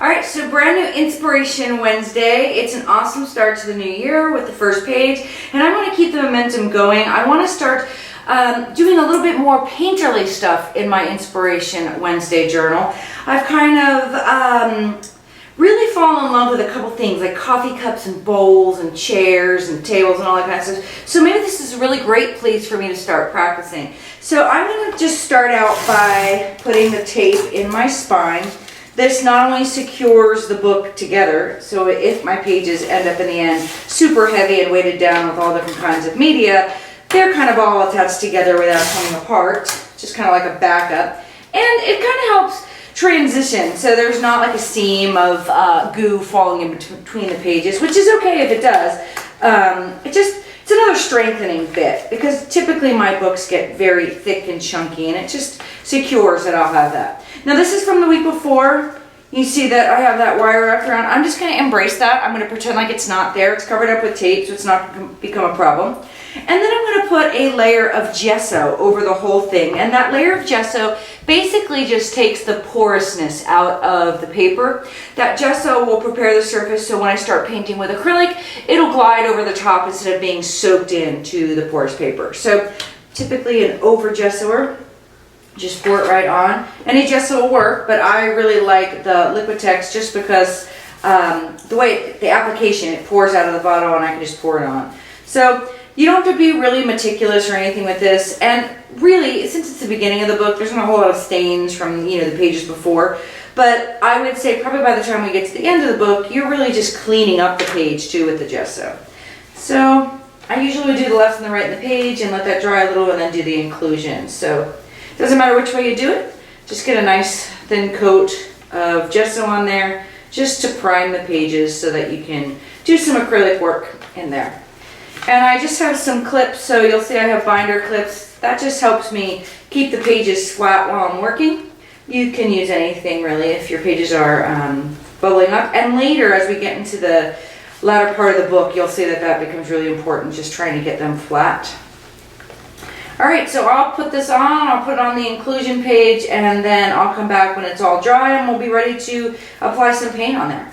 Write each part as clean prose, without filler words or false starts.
All right, so brand new Inspiration Wednesday. It's an awesome start to the new year with the first page, and I want to keep the momentum going. I want to start doing a little bit more painterly stuff in my Inspiration Wednesday journal. I've kind of really fallen in love with a couple things like coffee cups and bowls and chairs and tables and all that kind of stuff. So maybe this is a really great place for me to start practicing. So I'm going to just start out by putting the tape in my spine. This not only secures the book together, so if my pages end up in the end super heavy and weighted down with all different kinds of media, they're kind of all attached together without coming apart, just kind of like a backup. And it kind of helps transition, so there's not like a seam of goo falling in between the pages, which is okay if it does. It's another strengthening bit, because typically my books get very thick and chunky, and it just secures that I'll have that. Now this is from the week before. You see that I have that wire wrapped around. I'm just going to embrace that. I'm going to pretend like it's not there. It's covered up with tape, so it's not going to become a problem. And then I'm going to put a layer of gesso over the whole thing. And that layer of gesso basically just takes the porousness out of the paper. That gesso will prepare the surface so when I start painting with acrylic, it'll glide over the top instead of being soaked into the porous paper. So typically an over gessoer, just pour it right on. Any gesso will work, but I really like the Liquitex just because the way the application, it pours out of the bottle and I can just pour it on. So you don't have to be really meticulous or anything with this, and really, since it's the beginning of the book, there's not a whole lot of stains from the pages before, but I would say probably by the time we get to the end of the book, you're really just cleaning up the page too with the gesso. So I usually would do the left and the right in the page and let that dry a little and then do the inclusion. So it doesn't matter which way you do it, just get a nice thin coat of gesso on there just to prime the pages so that you can do some acrylic work in there. And I just have some clips, so you'll see I have binder clips. That just helps me keep the pages flat while I'm working. You can use anything really if your pages are bubbling up. And later, as we get into the latter part of the book, you'll see that that becomes really important, just trying to get them flat. All right, so I'll put this on, I'll put it on the inclusion page, and then I'll come back when it's all dry and we'll be ready to apply some paint on there.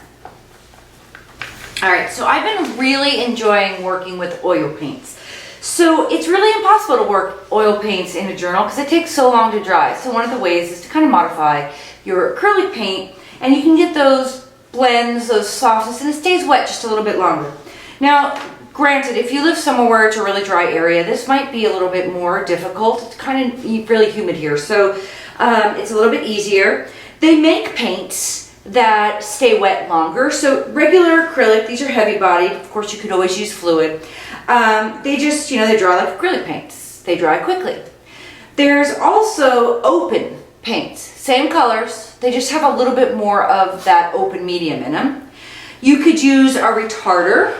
All right, so I've been really enjoying working with oil paints. So it's really impossible to work oil paints in a journal because it takes so long to dry. So one of the ways is to kind of modify your acrylic paint, and you can get those blends, those softness, and it stays wet just a little bit longer. Now, granted, if you live somewhere where it's a really dry area, this might be a little bit more difficult. It's kind of really humid here, so it's a little bit easier. They make paints that stay wet longer. So regular acrylic, these are heavy bodied. Of course, you could always use fluid. They just, they dry like acrylic paints. They dry quickly. There's also open paints, same colors. They just have a little bit more of that open medium in them. You could use a retarder,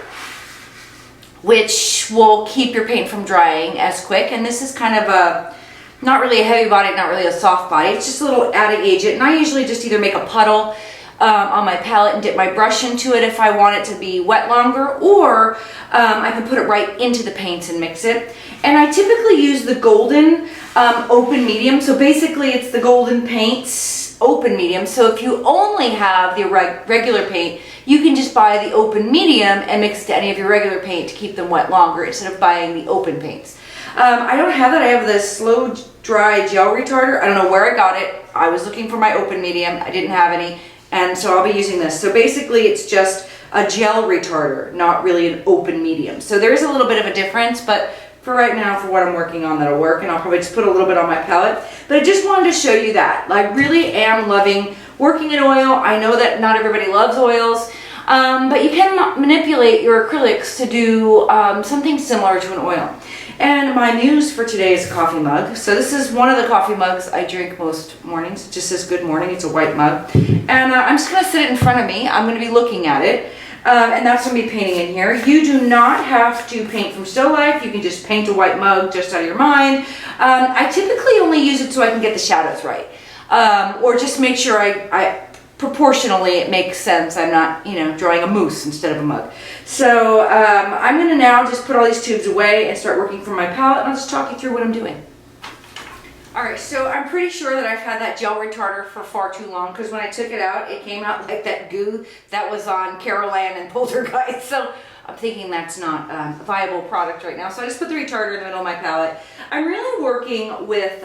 which will keep your paint from drying as quick. And this is kind of a, not really a heavy body, not really a soft body. It's just a little adding agent. And I usually just either make a puddle on my palette and dip my brush into it if I want it to be wet longer, or I can put it right into the paints and mix it. And I typically use the golden open medium. So basically it's the golden paints open medium. So if you only have the regular paint, you can just buy the open medium and mix it to any of your regular paint to keep them wet longer instead of buying the open paints. I don't have that. I have this slow dry gel retarder. I don't know where I got it. I was looking for my open medium. I didn't have any, and so I'll be using this. So basically it's just a gel retarder, not really an open medium. So there is a little bit of a difference, but for right now, for what I'm working on, that'll work, and I'll probably just put a little bit on my palette. But I just wanted to show you that. I really am loving working in oil. I know that not everybody loves oils, but you can manipulate your acrylics to do something similar to an oil. And my muse for today is a coffee mug. So this is one of the coffee mugs I drink most mornings. It just says good morning. It's a white mug. And I'm just going to sit it in front of me. I'm going to be looking at it. And that's going to be painting in here. You do not have to paint from still life. You can just paint a white mug just out of your mind. I typically only use it so I can get the shadows right. Or just make sure I proportionally it makes sense. I'm not, drawing a moose instead of a mug. So I'm going to now just put all these tubes away and start working from my palette, and I'll just talk you through what I'm doing. All right, so I'm pretty sure that I've had that gel retarder for far too long, because when I took it out, it came out like that goo that was on Carol Ann and Poltergeist. So I'm thinking that's not a viable product right now. So I just put the retarder in the middle of my palette. I'm really working with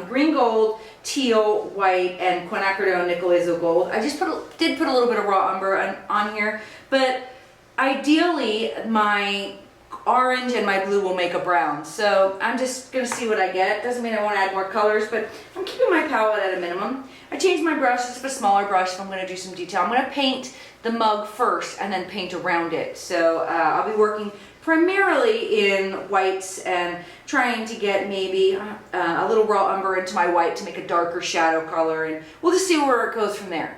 green gold, teal, white, and quinacridone nickel azo gold. I just did put a little bit of raw umber on here, but ideally my orange and my blue will make a brown. So I'm just gonna see what I get. Doesn't mean I won't add more colors, but I'm keeping my palette at a minimum. I changed my brush, just a smaller brush if I'm gonna do some detail. I'm gonna paint the mug first and then paint around it. So I'll be working primarily in whites and trying to get maybe a little raw umber into my white to make a darker shadow color, and we'll just see where it goes from there.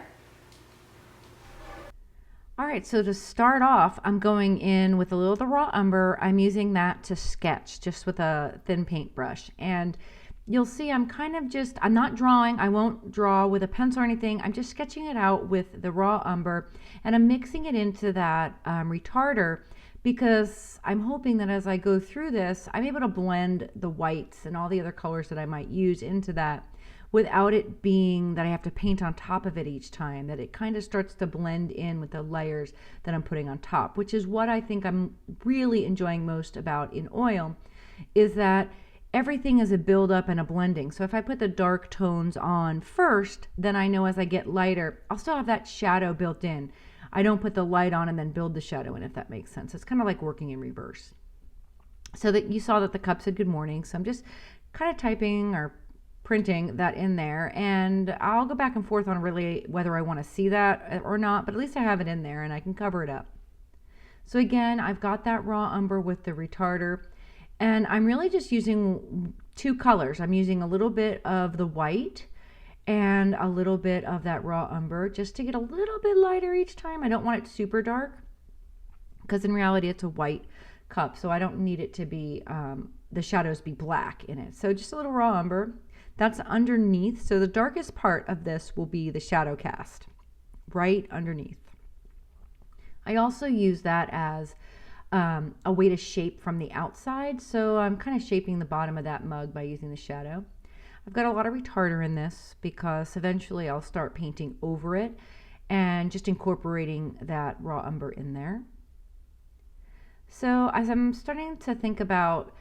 All right, so to start off, I'm going in with a little of the raw umber. I'm using that to sketch just with a thin paintbrush. And you'll see I'm not drawing. I won't draw with a pencil or anything. I'm just sketching it out with the raw umber, and I'm mixing it into that retarder, because I'm hoping that as I go through this, I'm able to blend the whites and all the other colors that I might use into that without it being that I have to paint on top of it each time, that it kind of starts to blend in with the layers that I'm putting on top, which is what I think I'm really enjoying most about in oil, is that everything is a build up and a blending. So if I put the dark tones on first, then I know as I get lighter, I'll still have that shadow built in. I don't put the light on and then build the shadow in, if that makes sense. It's kind of like working in reverse. So that you saw that the cup said good morning. So I'm just kind of typing or printing that in there, and I'll go back and forth on really whether I want to see that or not, but at least I have it in there and I can cover it up. So again, I've got that raw umber with the retarder, and I'm really just using two colors. I'm using a little bit of the white and a little bit of that raw umber just to get a little bit lighter each time. I don't want it super dark, because in reality it's a white cup, so I don't need it to be the shadows be black in it. So just a little raw umber. That's underneath. So the darkest part of this will be the shadow cast right underneath. I also use that as a way to shape from the outside. So I'm kind of shaping the bottom of that mug by using the shadow. I've got a lot of retarder in this because eventually I'll start painting over it and just incorporating that raw umber in there. So as I'm starting to think about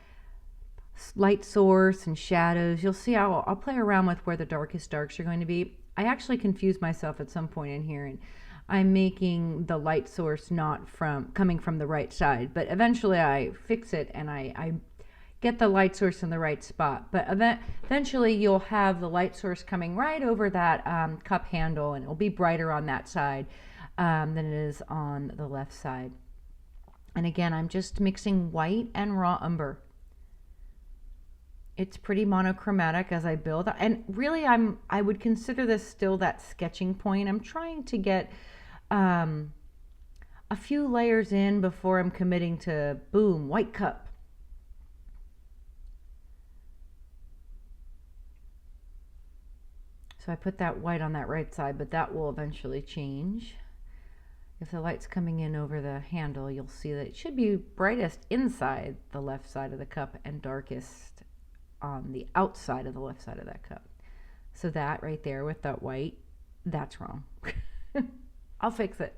light source and shadows, you'll see I'll play around with where the darkest darks are going to be. I actually confused myself at some point in here, and I'm making the light source not coming from the right side, but eventually I fix it and I get the light source in the right spot. But eventually you'll have the light source coming right over that cup handle, and it'll be brighter on that side than it is on the left side. And again, I'm just mixing white and raw umber. It's pretty monochromatic as I build, and really I would consider this still that sketching point. I'm trying to get a few layers in before I'm committing to boom, white cup. So I put that white on that right side, but that will eventually change. If the light's coming in over the handle, you'll see that it should be brightest inside the left side of the cup and darkest on the outside of the left side of that cup. So that right there with that white, that's wrong. I'll fix it.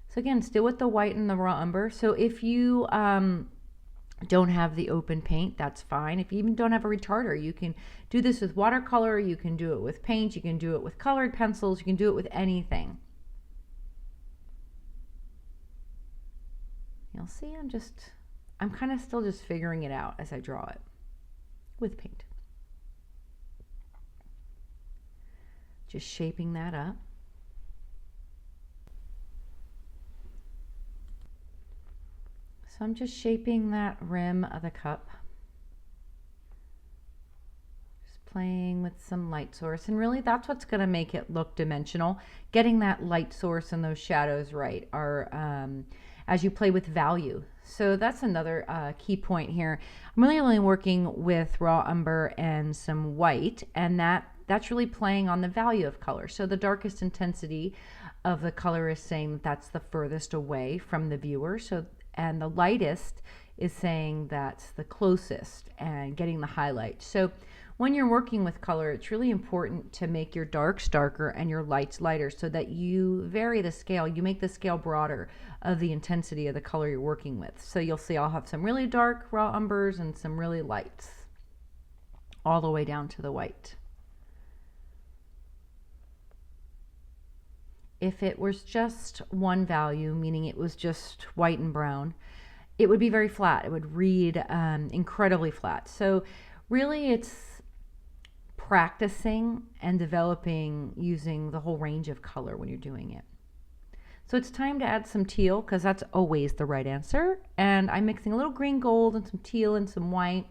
So again, still with the white and the raw umber. So if you don't have the open paint, that's fine. If you even don't have a retarder, you can do this with watercolor, you can do it with paint, you can do it with colored pencils, you can do it with anything. You'll see I'm kind of still just figuring it out as I draw it with paint. Just shaping that up. So I'm just shaping that rim of the cup. Just playing with some light source, and really that's what's going to make it look dimensional. Getting that light source and those shadows right are as you play with value. So that's another key point here. I'm really only working with raw umber and some white, and that's really playing on the value of color. So the darkest intensity of the color is saying that's the furthest away from the viewer. And the lightest is saying that's the closest and getting the highlight. So when you're working with color, it's really important to make your darks darker and your lights lighter so that you vary the scale. You make the scale broader of the intensity of the color you're working with. So you'll see I'll have some really dark raw umbers and some really lights all the way down to the white. If it was just one value, meaning it was just white and brown, it would be very flat. It would read incredibly flat. So really it's practicing and developing using the whole range of color when you're doing it. So it's time to add some teal because that's always the right answer. And I'm mixing a little green gold and some teal and some white.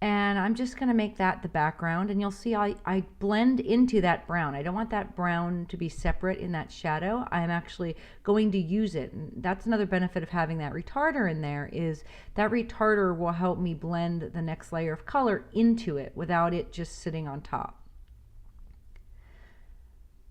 And I'm just going to make that the background, and you'll see I blend into that brown. I don't want that brown to be separate in that shadow. I'm actually going to use it. And that's another benefit of having that retarder in there, is that retarder will help me blend the next layer of color into it without it just sitting on top.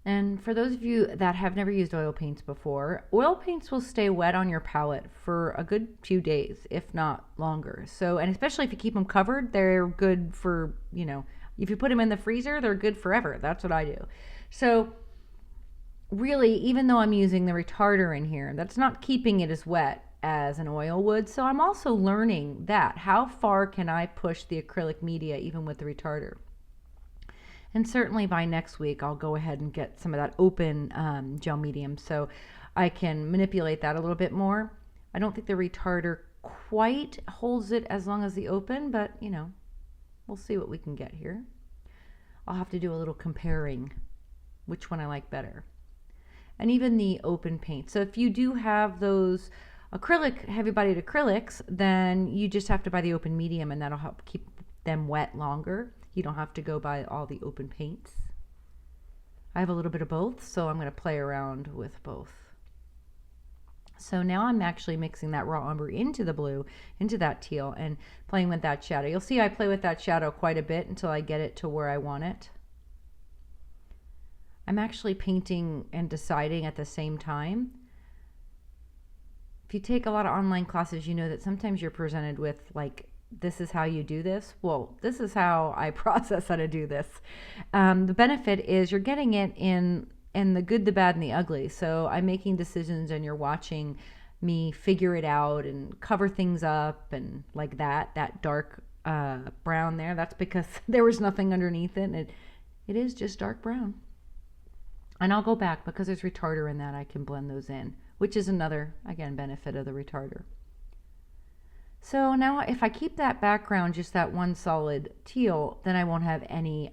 And for those of you that have never used oil paints before, oil paints will stay wet on your palette for a good few days, if not longer. So, and especially if you keep them covered, they're good for, you know, if you put them in the freezer, they're good forever. That's what I do. So really, even though I'm using the retarder in here, that's not keeping it as wet as an oil would. So I'm also learning that. How far can I push the acrylic media even with the retarder? And certainly by next week, I'll go ahead and get some of that open gel medium so I can manipulate that a little bit more. I don't think the retarder quite holds it as long as the open, but you know, we'll see what we can get here. I'll have to do a little comparing which one I like better. And even the open paint. So if you do have those acrylic, heavy-bodied acrylics, then you just have to buy the open medium, and that'll help keep them wet longer. You don't have to go buy all the open paints. I have a little bit of both, so I'm going to play around with both. So now I'm actually mixing that raw umber into the blue, into that teal, and playing with that shadow. You'll see I play with that shadow quite a bit until I get it to where I want it. I'm actually painting and deciding at the same time. If you take a lot of online classes, you know that sometimes you're presented with like, this is how you do this. Well, this is how I process how to do this. The benefit is you're getting it in the good, the bad, and the ugly. So I'm making decisions and you're watching me figure it out and cover things up and like that dark brown there. That's because there was nothing underneath it. And it is just dark brown. And I'll go back because there's retarder in that. I can blend those in, which is another, again, benefit of the retarder. So now if I keep that background, just that one solid teal, then I won't have any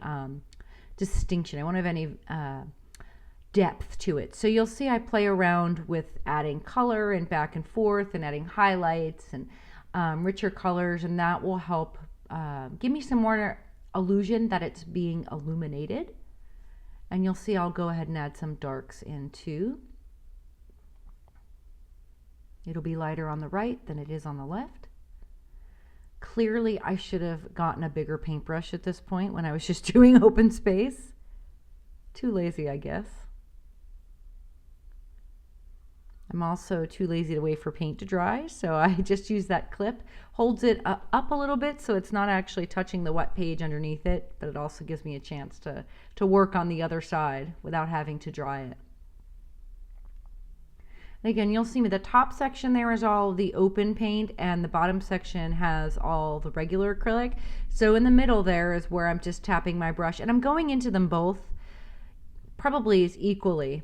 distinction. I won't have any depth to it. So you'll see I play around with adding color and back and forth and adding highlights and richer colors, and that will help give me some more illusion that it's being illuminated. And you'll see I'll go ahead and add some darks in too. It'll be lighter on the right than it is on the left. Clearly, I should have gotten a bigger paintbrush at this point when I was just doing open space. Too lazy, I guess. I'm also too lazy to wait for paint to dry, so I just use that clip. Holds it up a little bit so it's not actually touching the wet page underneath it, but it also gives me a chance to work on the other side without having to dry it. And again, you'll see me, the top section there is all the open paint and the bottom section has all the regular acrylic. So in the middle there is where I'm just tapping my brush, and I'm going into them both probably as equally.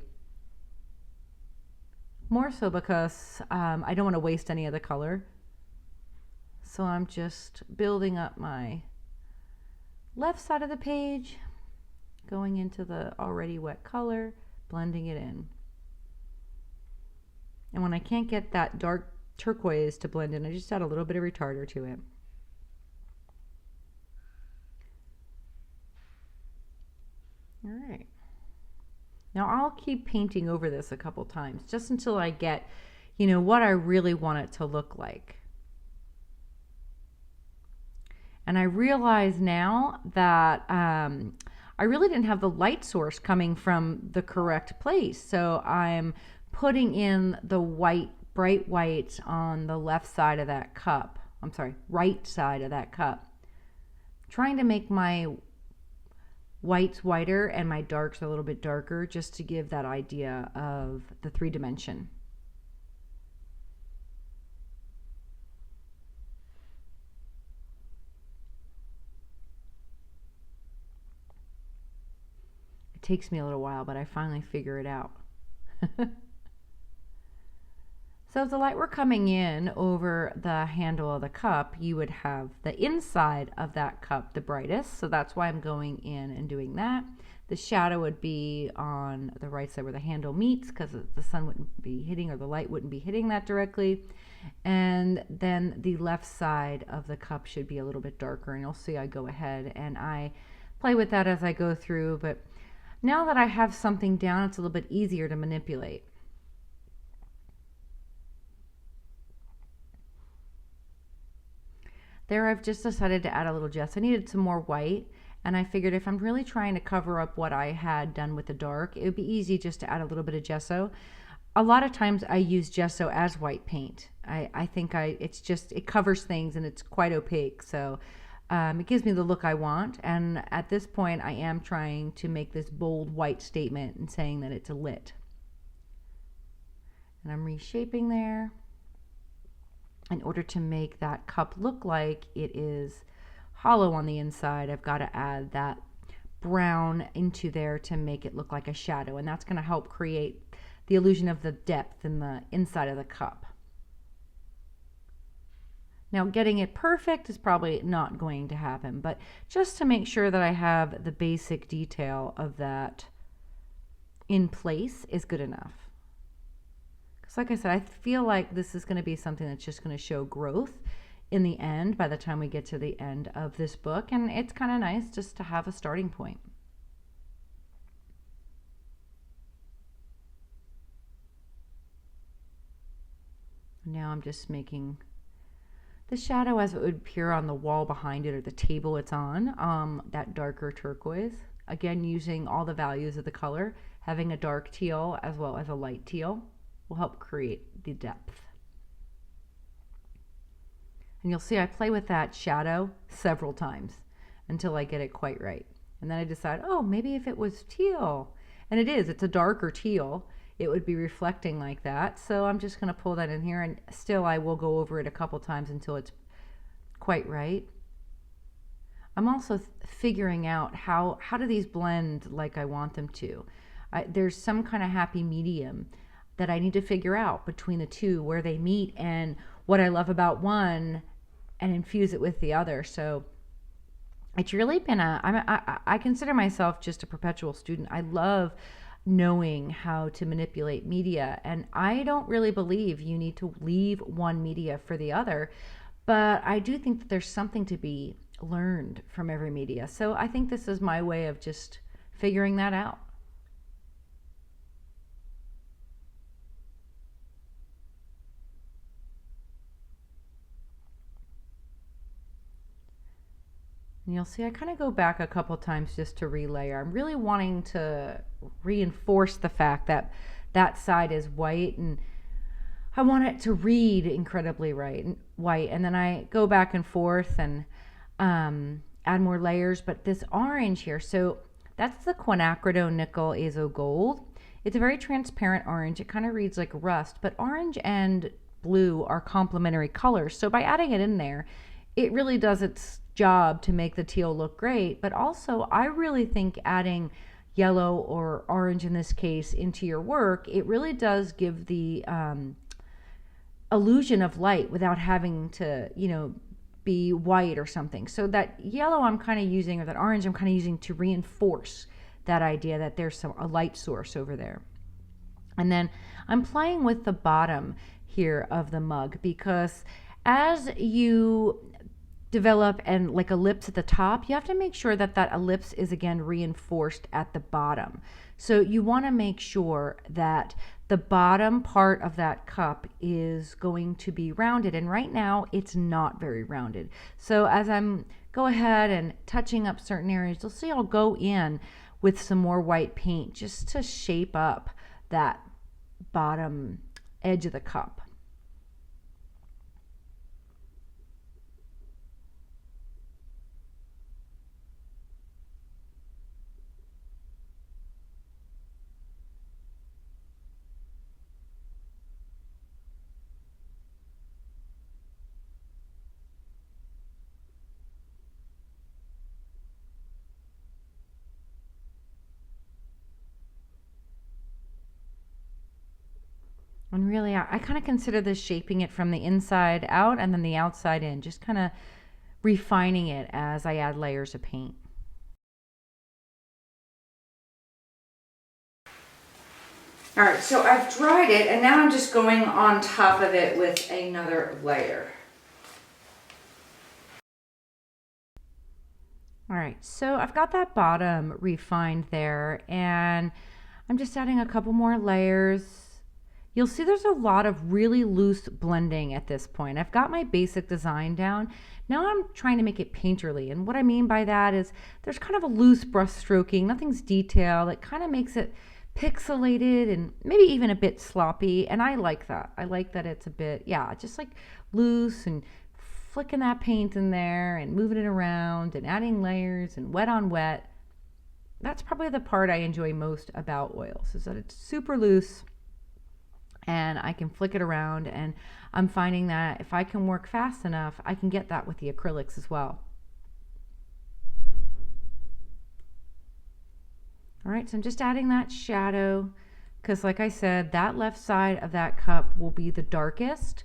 More so because I don't want to waste any of the color. So I'm just building up my left side of the page, going into the already wet color, blending it in. And when I can't get that dark turquoise to blend in, I just add a little bit of retarder to it. All right. Now I'll keep painting over this a couple times just until I get, you know, what I really want it to look like. And I realize now that I really didn't have the light source coming from the correct place. So I'm putting in the white bright whites on the left side of that cup. I'm sorry, right side of that cup. Trying to make my whites whiter and my darks a little bit darker, just to give that idea of the 3-dimension. It takes me a little while, but I finally figure it out. So if the light were coming in over the handle of the cup, you would have the inside of that cup the brightest. So that's why I'm going in and doing that. The shadow would be on the right side where the handle meets, because the sun wouldn't be hitting, or the light wouldn't be hitting that directly. And then the left side of the cup should be a little bit darker, and you'll see I go ahead and I play with that as I go through. But now that I have something down, it's a little bit easier to manipulate. There I've just decided to add a little gesso. I needed some more white, and I figured if I'm really trying to cover up what I had done with the dark, it would be easy just to add a little bit of gesso. A lot of times I use gesso as white paint. I think it covers things and it's quite opaque, so it gives me the look I want. And at this point I am trying to make this bold white statement and saying that it's a lit. And I'm reshaping there. In order to make that cup look like it is hollow on the inside, I've got to add that brown into there to make it look like a shadow, and that's going to help create the illusion of the depth in the inside of the cup. Now, getting it perfect is probably not going to happen, but just to make sure that I have the basic detail of that in place is good enough. Like I said, I feel like this is going to be something that's just going to show growth in the end by the time we get to the end of this book, and it's kind of nice just to have a starting point. Now I'm just making the shadow as it would appear on the wall behind it or the table it's on, that darker turquoise. Again, using all the values of the color, having a dark teal as well as a light teal will help create the depth. And you'll see I play with that shadow several times until I get it quite right. And then I decide, oh, maybe if it was teal, and it is, it's a darker teal, it would be reflecting like that. So I'm just going to pull that in here, and still I will go over it a couple times until it's quite right. I'm also figuring out how do these blend like I want them to. There's some kind of happy medium that I need to figure out between the two, where they meet and what I love about one and infuse it with the other. So it's really been I consider myself just a perpetual student. I love knowing how to manipulate media, and I don't really believe you need to leave one media for the other, but I do think that there's something to be learned from every media. So I think this is my way of just figuring that out. And you'll see I kind of go back a couple times just to relayer. I'm really wanting to reinforce the fact that that side is white, and I want it to read incredibly white. And then I go back and forth and add more layers. But this orange here, so that's the quinacridone nickel azo gold. It's a very transparent orange. It kind of reads like rust, but orange and blue are complementary colors. So by adding it in there, it really does its job to make the teal look great. But also I really think adding yellow or orange in this case into your work, it really does give the illusion of light without having to, be white or something. So that yellow I'm kind of using, or that orange I'm kind of using to reinforce that idea that there's a light source over there. And then I'm playing with the bottom here of the mug, because as you develop and like ellipse at the top, you have to make sure that that ellipse is again reinforced at the bottom. So you want to make sure that the bottom part of that cup is going to be rounded, and right now it's not very rounded. So as I'm go ahead and touching up certain areas, you'll see I'll go in with some more white paint just to shape up that bottom edge of the cup. And really, I kind of consider this shaping it from the inside out and then the outside in, just kind of refining it as I add layers of paint. All right, so I've dried it and now I'm just going on top of it with another layer. All right, so I've got that bottom refined there, and I'm just adding a couple more layers. You'll see there's a lot of really loose blending at this point. I've got my basic design down. Now I'm trying to make it painterly, and what I mean by that is there's kind of a loose brush stroking, nothing's detailed. It kind of makes it pixelated and maybe even a bit sloppy, and I like that. I like that it's a bit, yeah, just like loose and flicking that paint in there and moving it around and adding layers and wet on wet. That's probably the part I enjoy most about oils, is that it's super loose and I can flick it around, and I'm finding that if I can work fast enough, I can get that with the acrylics as well. All right, so I'm just adding that shadow because, like I said, that left side of that cup will be the darkest.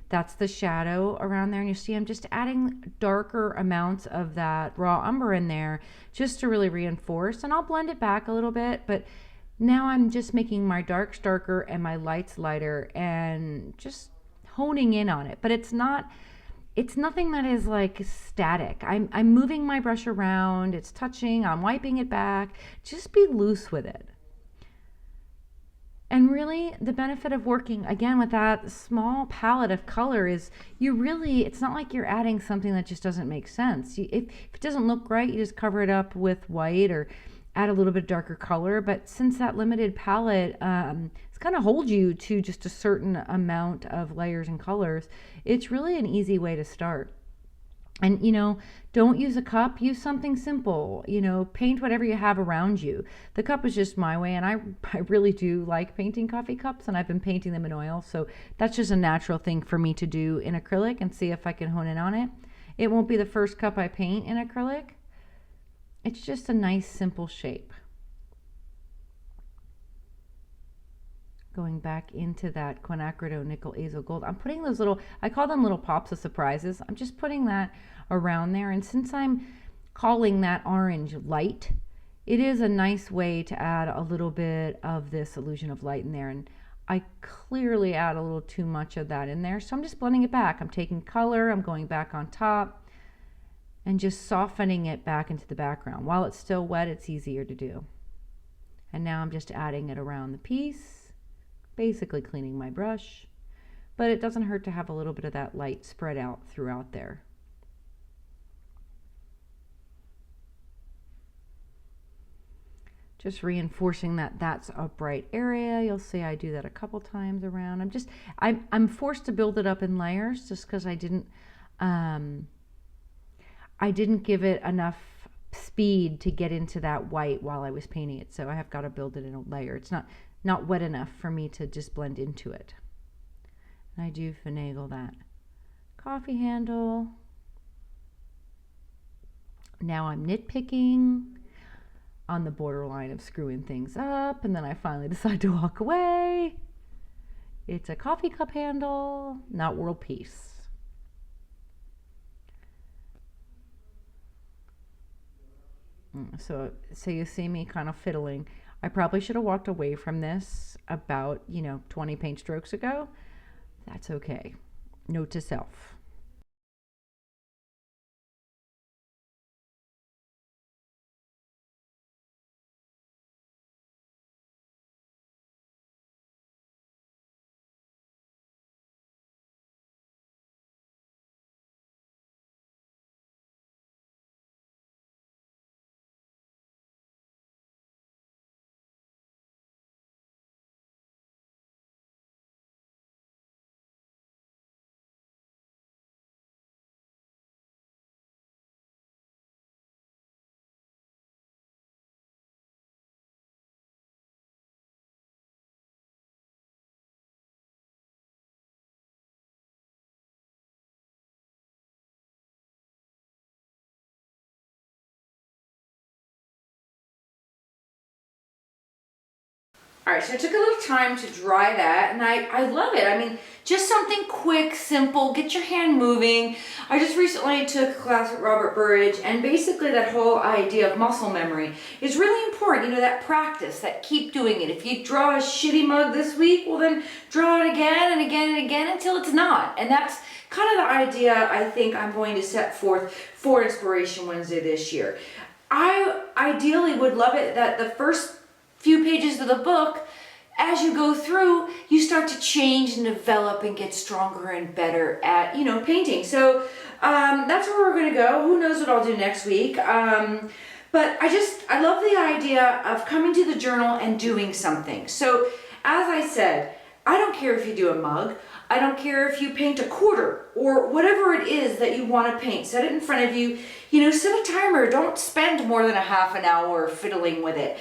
That's the shadow around there, and you see I'm just adding darker amounts of that raw umber in there just to really reinforce, and I'll blend it back a little bit, but now I'm just making my darks darker and my lights lighter and just honing in on it. But it's nothing that is like static. I'm moving my brush around, it's touching, I'm wiping it back. Just be loose with it. And really, the benefit of working again with that small palette of color is it's not like you're adding something that just doesn't make sense. If it doesn't look right, you just cover it up with white or add a little bit darker color. But since that limited palette it's kind of hold you to just a certain amount of layers and colors, it's really an easy way to start. And, don't use a cup, use something simple, paint whatever you have around you. The cup is just my way, and I really do like painting coffee cups, and I've been painting them in oil. So that's just a natural thing for me to do in acrylic and see if I can hone in on it. It won't be the first cup I paint in acrylic. It's just a nice, simple shape. Going back into that quinacridone nickel azo gold, I'm putting those I call them little pops of surprises. I'm just putting that around there, and since I'm calling that orange light, it is a nice way to add a little bit of this illusion of light in there, and I clearly add a little too much of that in there, so I'm just blending it back. I'm taking color, I'm going back on top and just softening it back into the background. While it's still wet, it's easier to do. And now I'm just adding it around the piece, basically cleaning my brush, but it doesn't hurt to have a little bit of that light spread out throughout there. Just reinforcing that that's a bright area. You'll see I do that a couple times around. I'm forced to build it up in layers just because I didn't give it enough speed to get into that white while I was painting it, so I have got to build it in a layer. It's not wet enough for me to just blend into it. And I do finagle that coffee handle. Now I'm nitpicking on the borderline of screwing things up, and then I finally decide to walk away. It's a coffee cup handle, not world peace. So you see me kind of fiddling. I probably should have walked away from this about, 20 paint strokes ago. That's okay. Note to self. All right, so I took a little time to dry that, and I love it. I mean, just something quick, simple, get your hand moving. I just recently took a class with Robert Burridge, and basically that whole idea of muscle memory is really important. You know, that practice, that keep doing it. If you draw a shitty mug this week, well then draw it again and again and again until it's not. And that's kind of the idea I think I'm going to set forth for Inspiration Wednesday this year. I ideally would love it that the first few pages of the book, as you go through, you start to change and develop and get stronger and better at, you know, painting. So that's where we're going to go. Who knows what I'll do next week. But I love the idea of coming to the journal and doing something. So as I said, I don't care if you do a mug. I don't care if you paint a quarter or whatever it is that you want to paint. Set it in front of you. You know, set a timer. Don't spend more than a half an hour fiddling with it.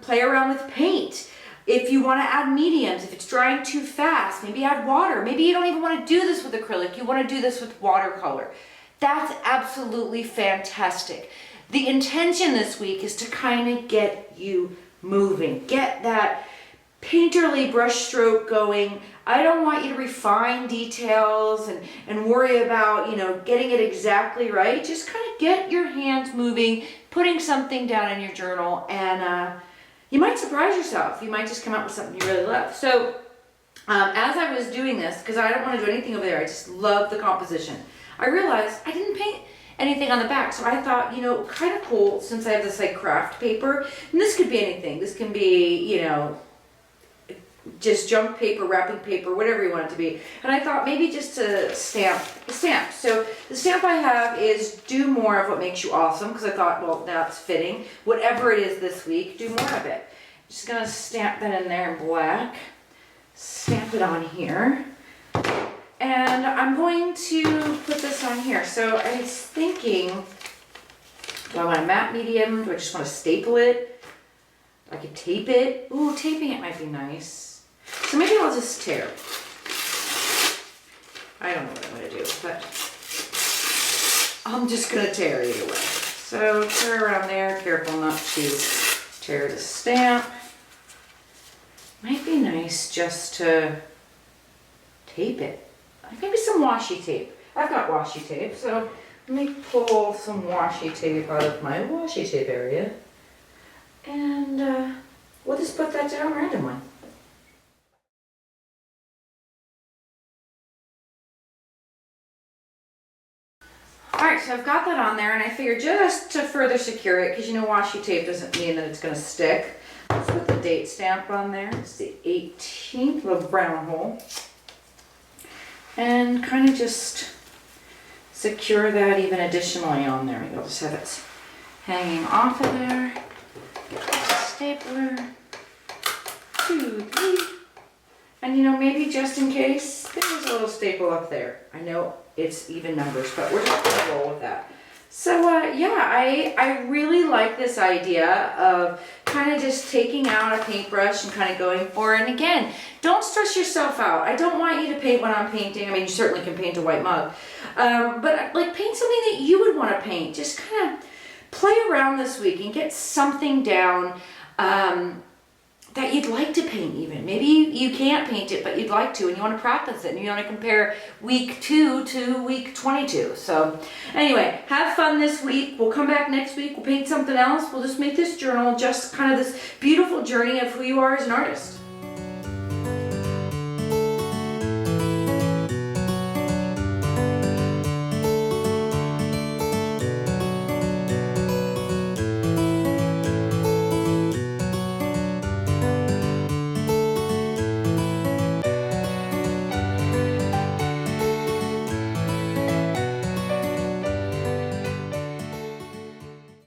Play around with paint. If you want to add mediums, if it's drying too fast, maybe add water. Maybe you don't even want to do this with acrylic. You want to do this with watercolor. That's absolutely fantastic. The intention this week is to kind of get you moving. Get that painterly brush stroke going. I don't want you to refine details and worry about, you know, getting it exactly right. Just kind of get your hands moving, putting something down in your journal, and you might surprise yourself. You might just come up with something you really love. So as I was doing this, because I don't want to do anything over there, I just love the composition, I realized I didn't paint anything on the back. So I thought, you know, kind of cool, since I have this like craft paper, and this could be anything. This can be, you know, just junk paper, wrapping paper, whatever you want it to be. And I thought maybe just to stamp the stamp. So the stamp I have is do more of what makes you awesome, because I thought, well, that's fitting. Whatever it is this week, do more of it. Just gonna stamp that in there in black. Stamp it on here. And I'm going to put this on here. So I was thinking, do I want a matte medium? Do I just want to staple it? I could tape it. Ooh, taping it might be nice. So maybe I'll just tear. I don't know what I'm going to do, but I'm just going to tear either way. So tear around there, careful not to tear the stamp. Might be nice just to tape it. Maybe some washi tape. I've got washi tape, so let me pull some washi tape out of my washi tape area. And we'll just put that down randomly. Alright, so I've got that on there, and I figured just to further secure it, because you know washi tape doesn't mean that it's going to stick. Let's put the date stamp on there. It's the 18th, little brown hole. And kind of just secure that even additionally on there. Maybe I'll just have it hanging off of there. Stapler. 2, 3. And you know, maybe just in case, there's a little staple up there. I know it's even numbers, but we're just gonna roll with that. So yeah, I really like this idea of kind of just taking out a paintbrush and kind of going for it. And again, don't stress yourself out. I don't want you to paint when I'm painting. I mean, you certainly can paint a white mug, but like paint something that you would want to paint. Just kind of play around this week and get something down that you'd like to paint even. Maybe you can't paint it, but you'd like to, and you want to practice it, and you want to compare week 2 to week 22. So anyway, have fun this week. We'll come back next week. We'll paint something else. We'll just make this journal just kind of this beautiful journey of who you are as an artist.